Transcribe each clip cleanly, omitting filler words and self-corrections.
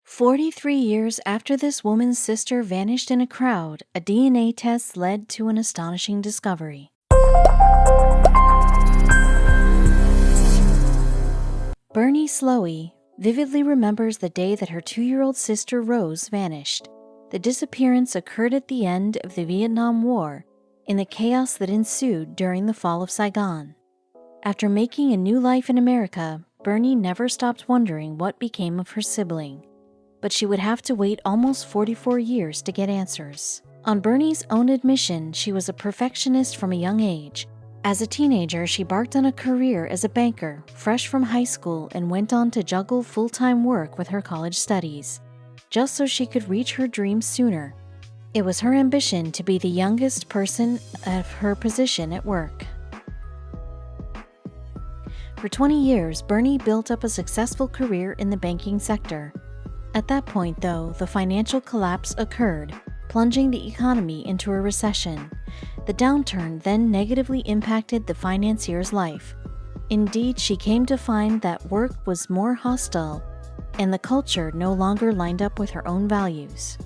43 years after this woman's sister vanished in a crowd, a DNA test led to an astonishing discovery. Bernie Slowey vividly remembers the day that her 2-year-old sister Rose vanished. The disappearance occurred at the end of the Vietnam War, in the chaos that ensued during the fall of Saigon. After making a new life in America, Bernie never stopped wondering what became of her sibling. But she would have to wait almost 44 years to get answers. On Bernie's own admission, she was a perfectionist from a young age. As a teenager, she embarked on a career as a banker, fresh from high school, and went on to juggle full-time work with her college studies, just so she could reach her dreams sooner. It was her ambition to be the youngest person of her position at work. For 20 years, Bernie built up a successful career in the banking sector. At that point, though, the financial collapse occurred, plunging the economy into a recession. The downturn then negatively impacted the financier's life. Indeed, she came to find that work was more hostile, and the culture no longer lined up with her own values.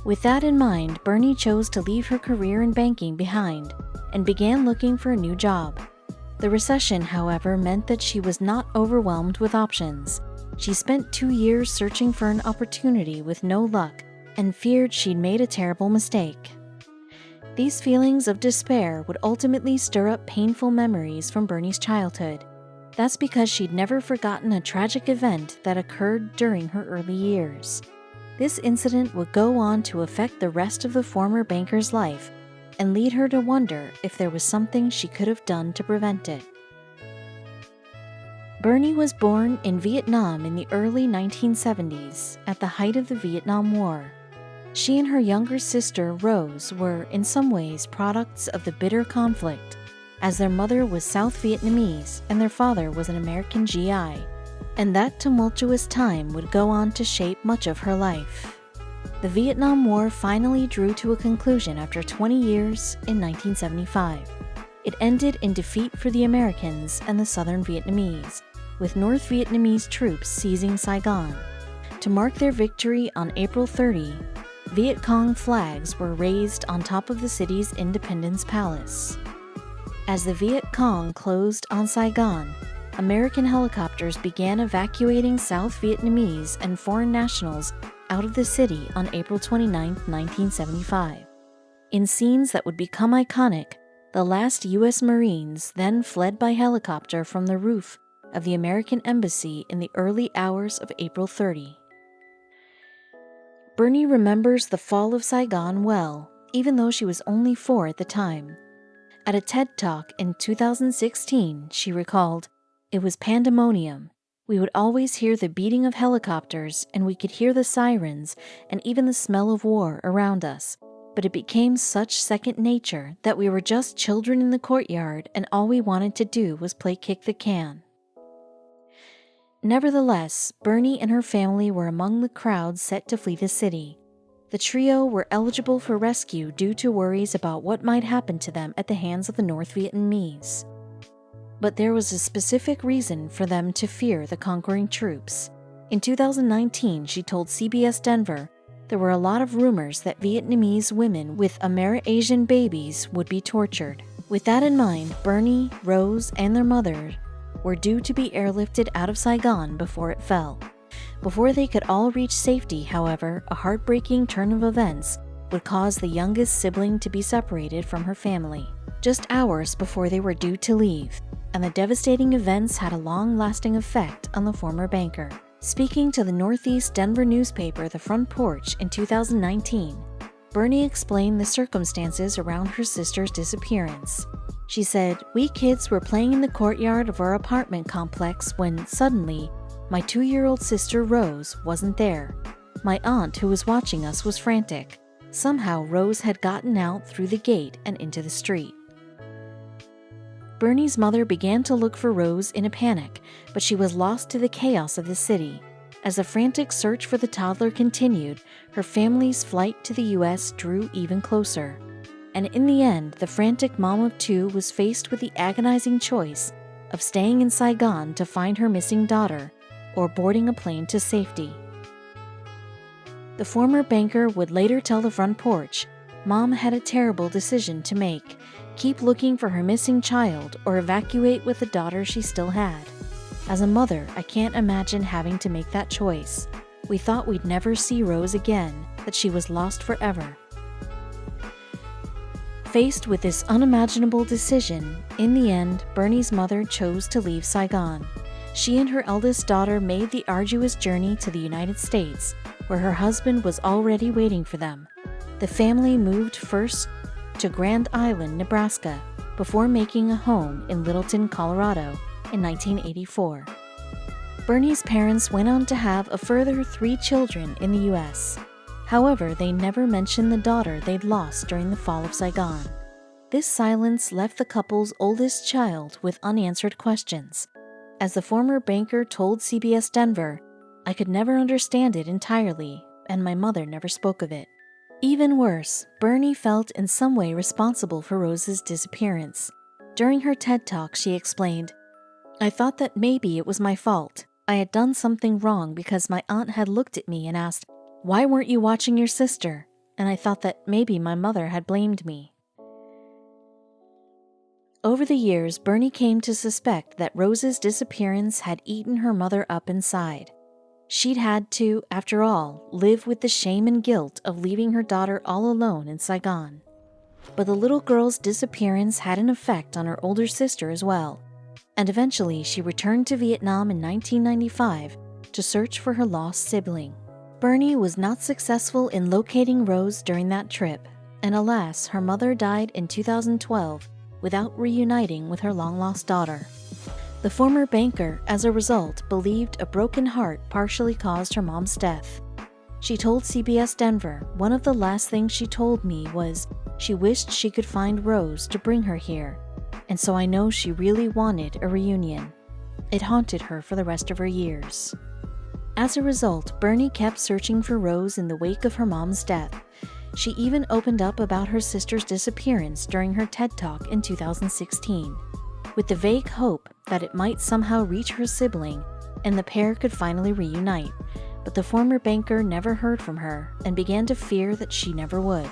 With that in mind, Bernie chose to leave her career in banking behind and began looking for a new job. The recession, however, meant that she was not overwhelmed with options. She spent 2 years searching for an opportunity with no luck and feared she'd made a terrible mistake. These feelings of despair would ultimately stir up painful memories from Bernie's childhood. That's because she'd never forgotten a tragic event that occurred during her early years. This incident would go on to affect the rest of the former banker's life and lead her to wonder if there was something she could have done to prevent it. Bernie was born in Vietnam in the early 1970s, at the height of the Vietnam War. She and her younger sister, Rose, were, in some ways, products of the bitter conflict, as their mother was South Vietnamese and their father was an American GI, and that tumultuous time would go on to shape much of her life. The Vietnam War finally drew to a conclusion after 20 years in 1975. It ended in defeat for the Americans and the Southern Vietnamese, with North Vietnamese troops seizing Saigon. To mark their victory on April 30, Viet Cong flags were raised on top of the city's Independence Palace. As the Viet Cong closed on Saigon, American helicopters began evacuating South Vietnamese and foreign nationals out of the city on April 29, 1975. In scenes that would become iconic, the last U.S. Marines then fled by helicopter from the roof of the American Embassy in the early hours of April 30. Bernie remembers the fall of Saigon well, even though she was only 4 at the time. At a TED Talk in 2016, she recalled, "It was pandemonium. We would always hear the beating of helicopters, and we could hear the sirens and even the smell of war around us. But it became such second nature that we were just children in the courtyard, and all we wanted to do was play kick the can." Nevertheless, Bernie and her family were among the crowds set to flee the city. The trio were eligible for rescue due to worries about what might happen to them at the hands of the North Vietnamese. But there was a specific reason for them to fear the conquering troops. In 2019, she told CBS Denver, there were a lot of rumors that Vietnamese women with Amerasian babies would be tortured. With that in mind, Bernie, Rose, and their mother were due to be airlifted out of Saigon before it fell. Before they could all reach safety, however, a heartbreaking turn of events would cause the youngest sibling to be separated from her family, just hours before they were due to leave, and the devastating events had a long-lasting effect on the former banker. Speaking to the Northeast Denver newspaper The Front Porch in 2019, Bernie explained the circumstances around her sister's disappearance. She said, "We kids were playing in the courtyard of our apartment complex when, suddenly, my 2-year-old sister Rose wasn't there. My aunt, who was watching us, was frantic. Somehow Rose had gotten out through the gate and into the street." Bernie's mother began to look for Rose in a panic, but she was lost to the chaos of the city. As the frantic search for the toddler continued, her family's flight to the U.S. drew even closer. And in the end, the frantic mom of 2 was faced with the agonizing choice of staying in Saigon to find her missing daughter or boarding a plane to safety. The former banker would later tell the front porch, "Mom had a terrible decision to make. Keep looking for her missing child or evacuate with the daughter she still had. As a mother, I can't imagine having to make that choice. We thought we'd never see Rose again, that she was lost forever." Faced with this unimaginable decision, in the end, Bernie's mother chose to leave Saigon. She and her eldest daughter made the arduous journey to the United States, where her husband was already waiting for them. The family moved first to Grand Island, Nebraska, before making a home in Littleton, Colorado in 1984. Bernie's parents went on to have a further 3 children in the U.S. However, they never mentioned the daughter they'd lost during the fall of Saigon. This silence left the couple's oldest child with unanswered questions. As the former banker told CBS Denver, "I could never understand it entirely, and my mother never spoke of it." Even worse, Bernie felt in some way responsible for Rose's disappearance. During her TED Talk, she explained, "I thought that maybe it was my fault. I had done something wrong because my aunt had looked at me and asked, 'Why weren't you watching your sister?' And I thought that maybe my mother had blamed me." Over the years, Bernie came to suspect that Rose's disappearance had eaten her mother up inside. She'd had to, after all, live with the shame and guilt of leaving her daughter all alone in Saigon. But the little girl's disappearance had an effect on her older sister as well, and eventually she returned to Vietnam in 1995 to search for her lost sibling. Bernie was not successful in locating Rose during that trip, and alas, her mother died in 2012 without reuniting with her long-lost daughter. The former banker, as a result, believed a broken heart partially caused her mom's death. She told CBS Denver, "One of the last things she told me was she wished she could find Rose to bring her here, and so I know she really wanted a reunion. It haunted her for the rest of her years." As a result, Bernie kept searching for Rose in the wake of her mom's death. She even opened up about her sister's disappearance during her TED Talk in 2016, with the vague hope that it might somehow reach her sibling and the pair could finally reunite. But the former banker never heard from her and began to fear that she never would.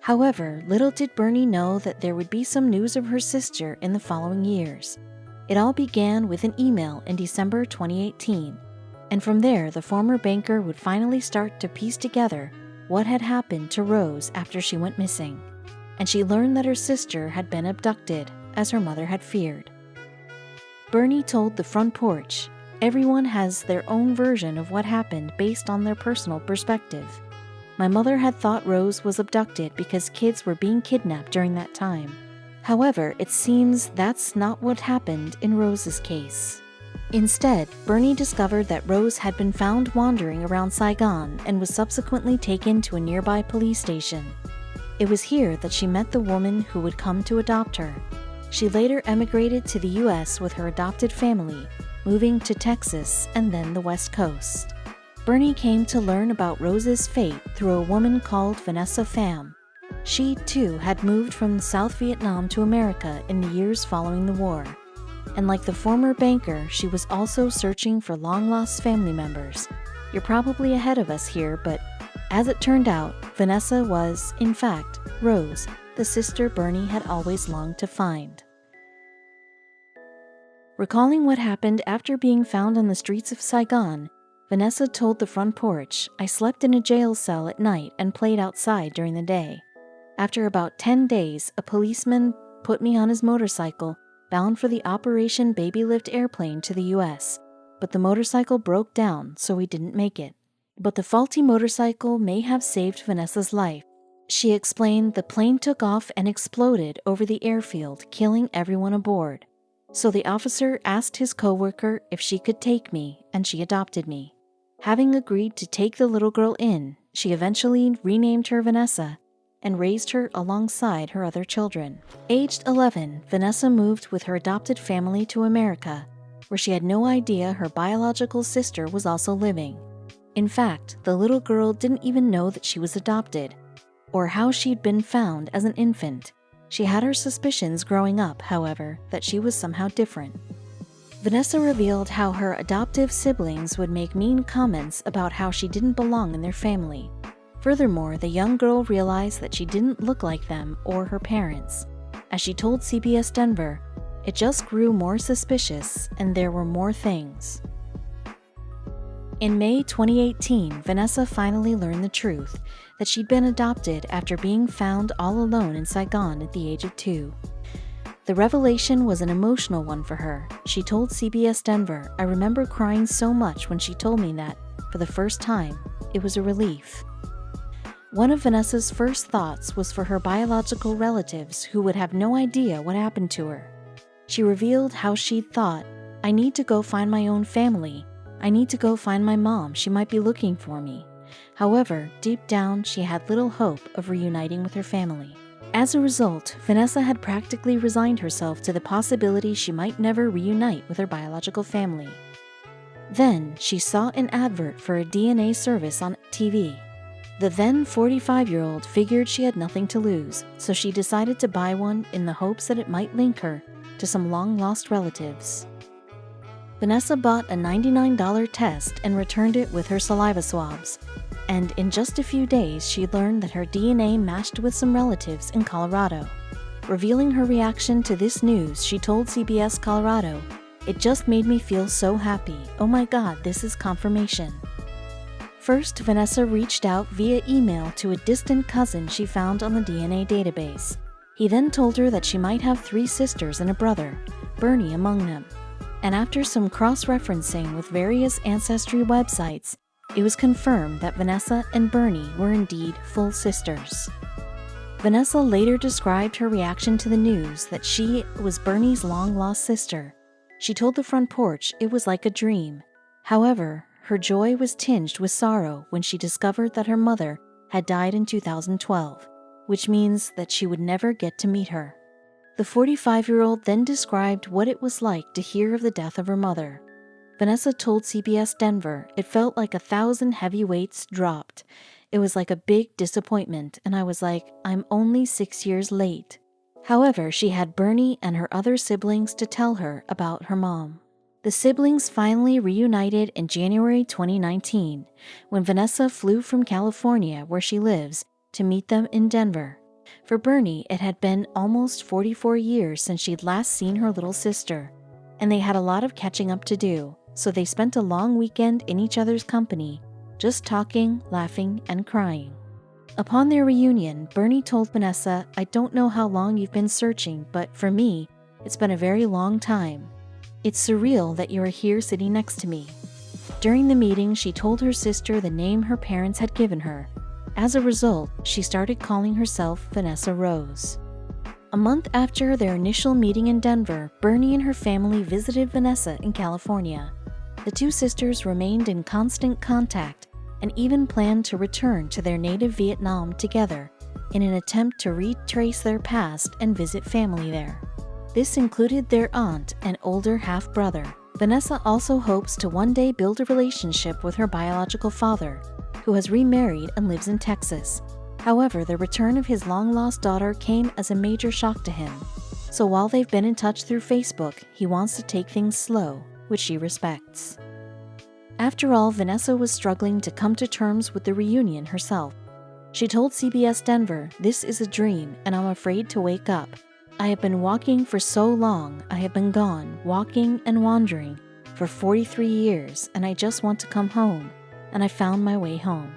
However, little did Bernie know that there would be some news of her sister in the following years. It all began with an email in December 2018, and from there the former banker would finally start to piece together what had happened to Rose after she went missing, and she learned that her sister had been abducted, as her mother had feared. Bernie told the front porch, "Everyone has their own version of what happened based on their personal perspective. My mother had thought Rose was abducted because kids were being kidnapped during that time. However, it seems that's not what happened in Rose's case." Instead, Bernie discovered that Rose had been found wandering around Saigon and was subsequently taken to a nearby police station. It was here that she met the woman who would come to adopt her. She later emigrated to the U.S. with her adopted family, moving to Texas and then the West Coast. Bernie came to learn about Rose's fate through a woman called Vanessa Pham. She, too, had moved from South Vietnam to America in the years following the war. And like the former banker, she was also searching for long-lost family members. You're probably ahead of us here, but as it turned out, Vanessa was, in fact, Rose, the sister Bernie had always longed to find. Recalling what happened after being found on the streets of Saigon, Vanessa told the front porch, "I slept in a jail cell at night and played outside during the day. After about 10 days, a policeman put me on his motorcycle bound for the Operation Baby Lift airplane to the U.S., but the motorcycle broke down, so we didn't make it. But the faulty motorcycle may have saved Vanessa's life." She explained, "The plane took off and exploded over the airfield, killing everyone aboard. So the officer asked his coworker if she could take me, and she adopted me. Having agreed to take the little girl in, she eventually renamed her Vanessa and raised her alongside her other children." Aged 11, Vanessa moved with her adopted family to America, where she had no idea her biological sister was also living. In fact, the little girl didn't even know that she was adopted, or how she'd been found as an infant. She had her suspicions growing up, however, that she was somehow different. Vanessa revealed how her adoptive siblings would make mean comments about how she didn't belong in their family. Furthermore, the young girl realized that she didn't look like them or her parents. As she told CBS Denver, it just grew more suspicious and there were more things. In May 2018, Vanessa finally learned the truth, that she'd been adopted after being found all alone in Saigon at the age of 2. The revelation was an emotional one for her. She told CBS Denver, "I remember crying so much when she told me that, for the first time. It was a relief." One of Vanessa's first thoughts was for her biological relatives who would have no idea what happened to her. She revealed how she'd thought, "I need to go find my own family. I need to go find my mom. She might be looking for me." However, deep down, she had little hope of reuniting with her family. As a result, Vanessa had practically resigned herself to the possibility she might never reunite with her biological family. Then, she saw an advert for a DNA service on TV. The then 45-year-old figured she had nothing to lose, so she decided to buy one in the hopes that it might link her to some long-lost relatives. Vanessa bought a $99 test and returned it with her saliva swabs. And in just a few days, she learned that her DNA matched with some relatives in Colorado. Revealing her reaction to this news, she told CBS Colorado, "It just made me feel so happy. Oh my God, this is confirmation." First, Vanessa reached out via email to a distant cousin she found on the DNA database. He then told her that she might have 3 sisters and a brother, Bernie among them. And after some cross-referencing with various ancestry websites, it was confirmed that Vanessa and Bernie were indeed full sisters. Vanessa later described her reaction to the news that she was Bernie's long-lost sister. She told the front porch it was like a dream. However, her joy was tinged with sorrow when she discovered that her mother had died in 2012, which means that she would never get to meet her. The 45-year-old then described what it was like to hear of the death of her mother. Vanessa told CBS Denver, "It felt like 1,000 heavy weights dropped. It was like a big disappointment, and I was like, I'm only 6 years late." However, she had Bernie and her other siblings to tell her about her mom. The siblings finally reunited in January 2019, when Vanessa flew from California, where she lives, to meet them in Denver. For Bernie, it had been almost 44 years since she'd last seen her little sister, and they had a lot of catching up to do, so they spent a long weekend in each other's company, just talking, laughing, and crying. Upon their reunion, Bernie told Vanessa, "I don't know how long you've been searching, but for me, it's been a very long time. It's surreal that you are here sitting next to me." During the meeting, she told her sister the name her parents had given her. As a result, she started calling herself Vanessa Rose. A month after their initial meeting in Denver, Bernie and her family visited Vanessa in California. The 2 sisters remained in constant contact and even planned to return to their native Vietnam together in an attempt to retrace their past and visit family there. This included their aunt and older half-brother. Vanessa also hopes to one day build a relationship with her biological father, who has remarried and lives in Texas. However, the return of his long-lost daughter came as a major shock to him. So while they've been in touch through Facebook, he wants to take things slow, which she respects. After all, Vanessa was struggling to come to terms with the reunion herself. She told CBS Denver, "This is a dream, and I'm afraid to wake up. I have been walking for so long. I have been gone, walking and wandering, for 43 years, and I just want to come home, and I found my way home."